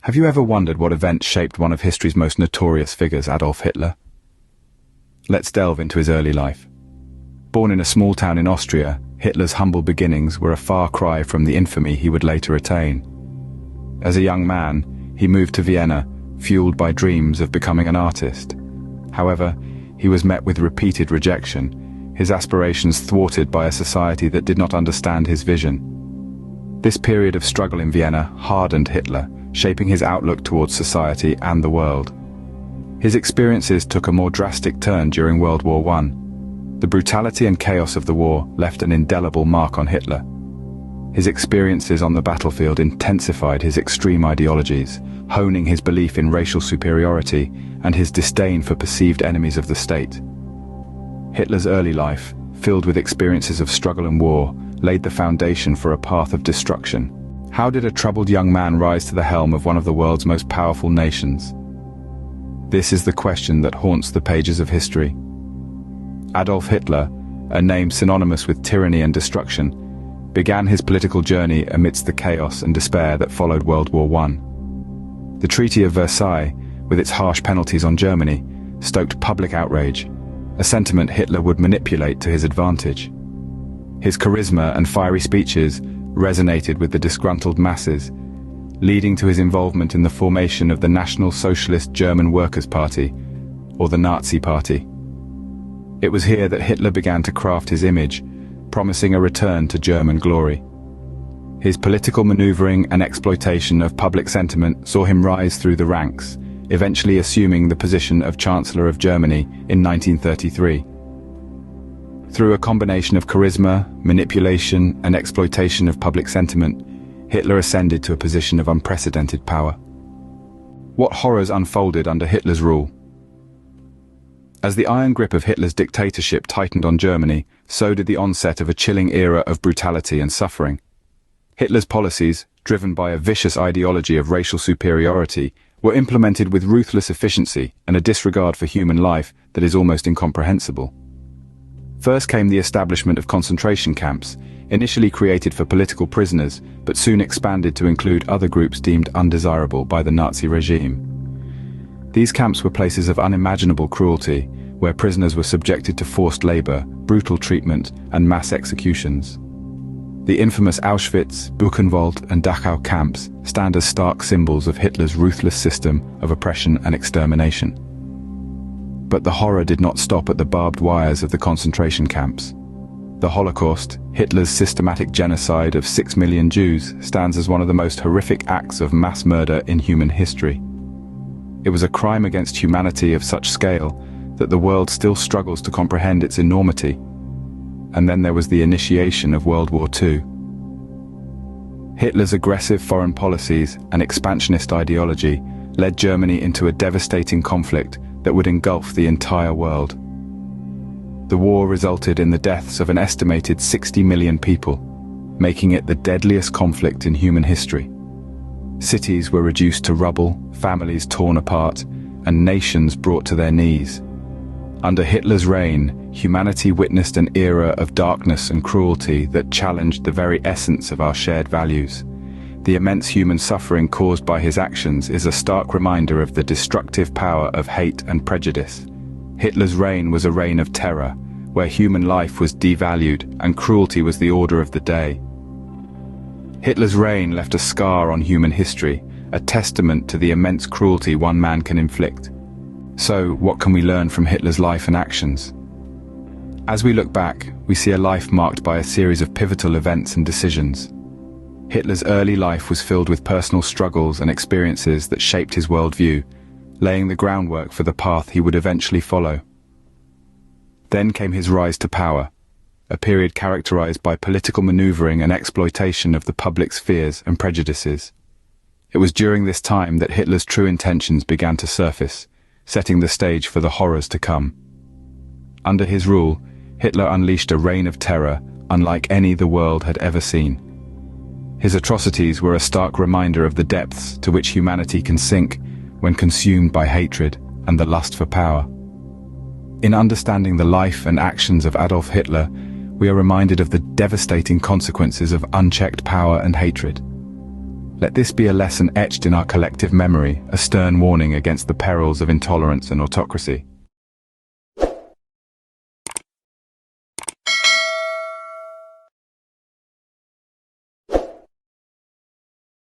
Have you ever wondered what event shaped one of history's most notorious figures, Adolf Hitler? Let's delve into his early life. Born in a small town in Austria, Hitler's humble beginnings were a far cry from the infamy he would later attain. As a young man, he moved to Vienna, fueled by dreams of becoming an artist. However, he was met with repeated rejection, his aspirations thwarted by a society that did not understand his vision. This period of struggle in Vienna hardened Hitler, shaping his outlook towards society and the world. His experiences took a more drastic turn during World War I. The brutality and chaos of the war left an indelible mark on Hitler. His experiences on the battlefield intensified his extreme ideologies, honing his belief in racial superiority and his disdain for perceived enemies of the state. Hitler's early life, filled with experiences of struggle and war, laid the foundation for a path of destruction. How did a troubled young man rise to the helm of one of the world's most powerful nations? This is the question that haunts the pages of history. Adolf Hitler, a name synonymous with tyranny and destruction, began his political journey amidst the chaos and despair that followed World War I. The Treaty of Versailles, with its harsh penalties on Germany, stoked public outrage, a sentiment Hitler would manipulate to his advantage. His charisma and fiery speeches resonated with the disgruntled masses, leading to his involvement in the formation of the National Socialist German Workers' Party, or the Nazi Party. It was here that Hitler began to craft his image, promising a return to German glory. His political maneuvering and exploitation of public sentiment saw him rise through the ranks, eventually assuming the position of Chancellor of Germany in 1933. Through a combination of charisma, manipulation, and exploitation of public sentiment, Hitler ascended to a position of unprecedented power. What horrors unfolded under Hitler's rule? As the iron grip of Hitler's dictatorship tightened on Germany, so did the onset of a chilling era of brutality and suffering. Hitler's policies, driven by a vicious ideology of racial superiority, were implemented with ruthless efficiency and a disregard for human life that is almost incomprehensible. First came the establishment of concentration camps, initially created for political prisoners, but soon expanded to include other groups deemed undesirable by the Nazi regime. These camps were places of unimaginable cruelty, where prisoners were subjected to forced labor, brutal treatment, and mass executions. The infamous Auschwitz, Buchenwald, and Dachau camps stand as stark symbols of Hitler's ruthless system of oppression and extermination. But the horror did not stop at the barbed wires of the concentration camps. The Holocaust, Hitler's systematic genocide of 6 million Jews, stands as one of the most horrific acts of mass murder in human history. It was a crime against humanity of such scale that the world still struggles to comprehend its enormity. And then there was the initiation of World War II. Hitler's aggressive foreign policies and expansionist ideology led Germany into a devastating conflict that would engulf the entire world. The war resulted in the deaths of an estimated 60 million people, making it the deadliest conflict in human history. Cities were reduced to rubble, families torn apart, and nations brought to their knees. Under Hitler's reign, humanity witnessed an era of darkness and cruelty that challenged the very essence of our shared values. The immense human suffering caused by his actions is a stark reminder of the destructive power of hate and prejudice. Hitler's reign was a reign of terror, where human life was devalued and cruelty was the order of the day. Hitler's reign left a scar on human history, a testament to the immense cruelty one man can inflict. So, what can we learn from Hitler's life and actions? As we look back, we see a life marked by a series of pivotal events and decisions. Hitler's early life was filled with personal struggles and experiences that shaped his worldview, laying the groundwork for the path he would eventually follow. Then came his rise to power, a period characterized by political maneuvering and exploitation of the public's fears and prejudices. It was during this time that Hitler's true intentions began to surface, setting the stage for the horrors to come. Under his rule, Hitler unleashed a reign of terror unlike any the world had ever seen. His atrocities were a stark reminder of the depths to which humanity can sink when consumed by hatred and the lust for power. In understanding the life and actions of Adolf Hitler, we are reminded of the devastating consequences of unchecked power and hatred. Let this be a lesson etched in our collective memory, a stern warning against the perils of intolerance and autocracy.